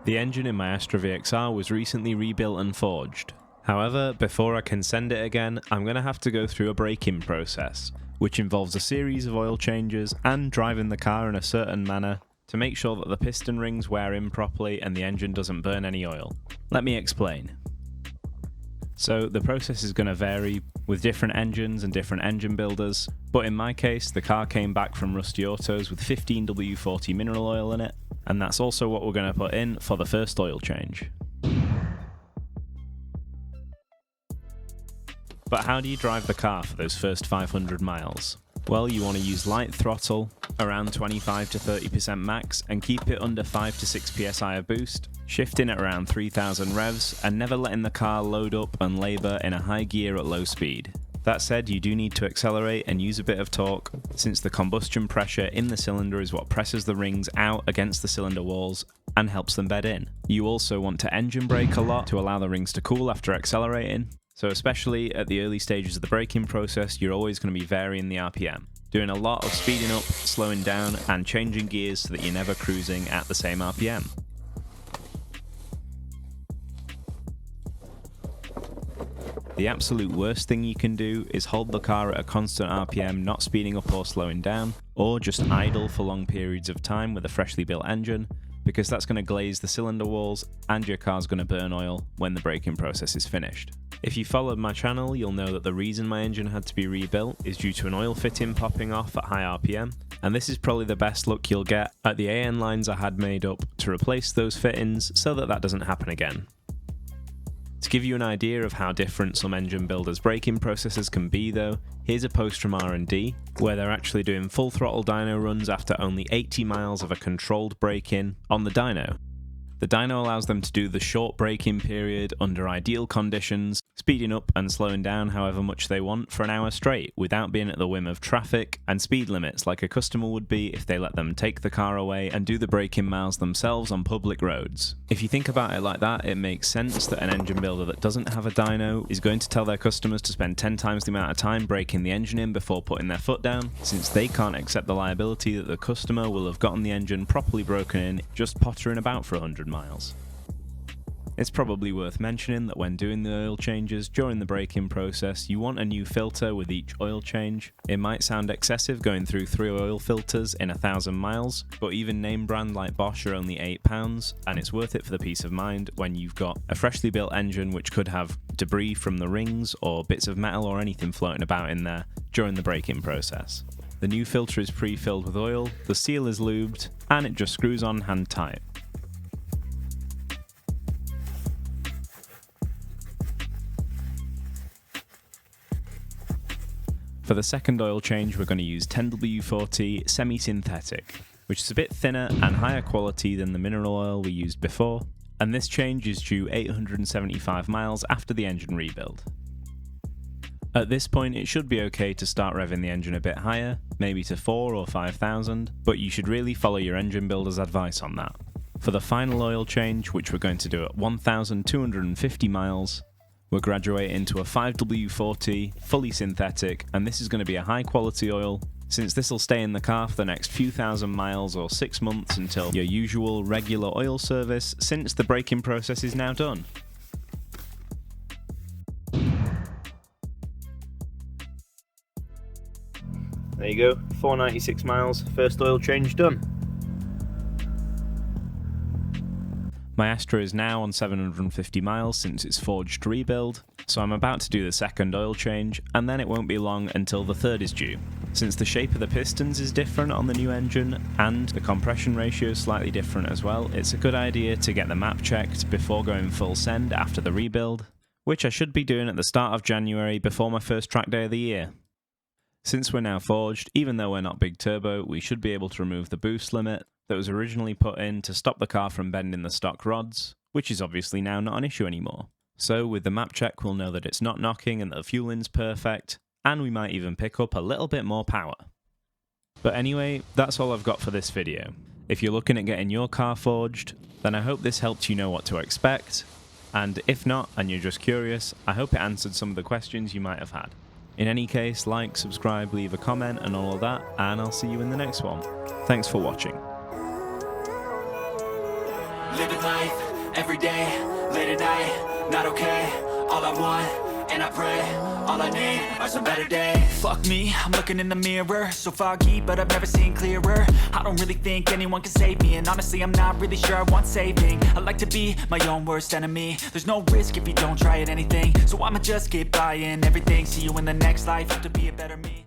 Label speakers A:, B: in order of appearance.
A: The engine in my Astra VXR was recently rebuilt and forged. However, before I can send it again, I'm going to have to go through a break-in process, which involves a series of oil changes and driving the car in a certain manner to make sure that the piston rings wear in properly and the engine doesn't burn any oil. Let me explain. So the process is going to vary with different engines and different engine builders, but in my case the car came back from Rusty Autos with 15W40 mineral oil in it, and that's also what we're going to put in for the first oil change. But how do you drive the car for those first 500 miles? Well, you want to use light throttle, around 25 to 30% max, and keep it under 5 to 6 psi of boost, shifting at around 3000 revs, and never letting the car load up and labour in a high gear at low speed. That said, you do need to accelerate and use a bit of torque, since the combustion pressure in the cylinder is what presses the rings out against the cylinder walls and helps them bed in. You also want to engine brake a lot to allow the rings to cool after accelerating. So especially at the early stages of the braking process, you're always going to be varying the RPM, doing a lot of speeding up, slowing down, and changing gears so that you're never cruising at the same RPM. The absolute worst thing you can do is hold the car at a constant RPM, not speeding up or slowing down, or just idle for long periods of time with a freshly built engine, because that's going to glaze the cylinder walls and your car's going to burn oil when the braking process is finished. If you followed my channel, you'll know that the reason my engine had to be rebuilt is due to an oil fitting popping off at high RPM, and this is probably the best look you'll get at the AN lines I had made up to replace those fittings so that that doesn't happen again. To give you an idea of how different some engine builders' braking processes can be though, here's a post from R&D, where they're actually doing full throttle dyno runs after only 80 miles of a controlled break-in on the dyno. The dyno allows them to do the short braking period under ideal conditions, speeding up and slowing down however much they want for an hour straight without being at the whim of traffic and speed limits like a customer would be if they let them take the car away and do the braking miles themselves on public roads. If you think about it like that, it makes sense that an engine builder that doesn't have a dyno is going to tell their customers to spend 10 times the amount of time braking the engine in before putting their foot down, since they can't accept the liability that the customer will have gotten the engine properly broken in just pottering about for 100 miles. It's probably worth mentioning that when doing the oil changes during the braking process, you want a new filter with each oil change. It might sound excessive going through 3 oil filters in 1000 miles, but even name brand like Bosch are only £8, and it's worth it for the peace of mind when you've got a freshly built engine which could have debris from the rings or bits of metal or anything floating about in there during the braking process. The new filter is pre-filled with oil, the seal is lubed, and it just screws on hand tight. For the second oil change, we're going to use 10W40 semi-synthetic, which is a bit thinner and higher quality than the mineral oil we used before, and this change is due 875 miles after the engine rebuild. At this point, it should be okay to start revving the engine a bit higher, maybe to 4 or 5,000, but you should really follow your engine builder's advice on that. For the final oil change, which we're going to do at 1,250 miles, we're graduating to a 5W40 fully synthetic, and this is going to be a high quality oil, since this will stay in the car for the next few thousand miles or 6 months until your usual regular oil service, since the braking process is now done. There you go, 496 miles, first oil change done. My Astra is now on 750 miles since its forged rebuild, so I'm about to do the second oil change, and then it won't be long until the third is due. Since the shape of the pistons is different on the new engine, and the compression ratio is slightly different as well, it's a good idea to get the map checked before going full send after the rebuild, which I should be doing at the start of January before my first track day of the year. Since we're now forged, even though we're not big turbo, we should be able to remove the boost limit that was originally put in to stop the car from bending the stock rods, which is obviously now not an issue anymore. So with the map check, we'll know that it's not knocking and that the fueling's perfect, and we might even pick up a little bit more power. But anyway, that's all I've got for this video. If you're looking at getting your car forged, then I hope this helped you know what to expect, and if not, and you're just curious, I hope it answered some of the questions you might have had. In any case, like, subscribe, leave a comment and all of that, and I'll see you in the next one. Thanks for watching.
B: living life, everyday, late at night, not okay. All I want, and I pray, all I need are some better days. Fuck me, I'm looking in the mirror, so foggy, but I've never seen clearer. I don't really think anyone can save me, and honestly I'm not really sure I want saving. I like to be my own worst enemy. There's no risk if you don't try at anything, so I'ma just keep buying everything. See you in the next life, have to be a better me.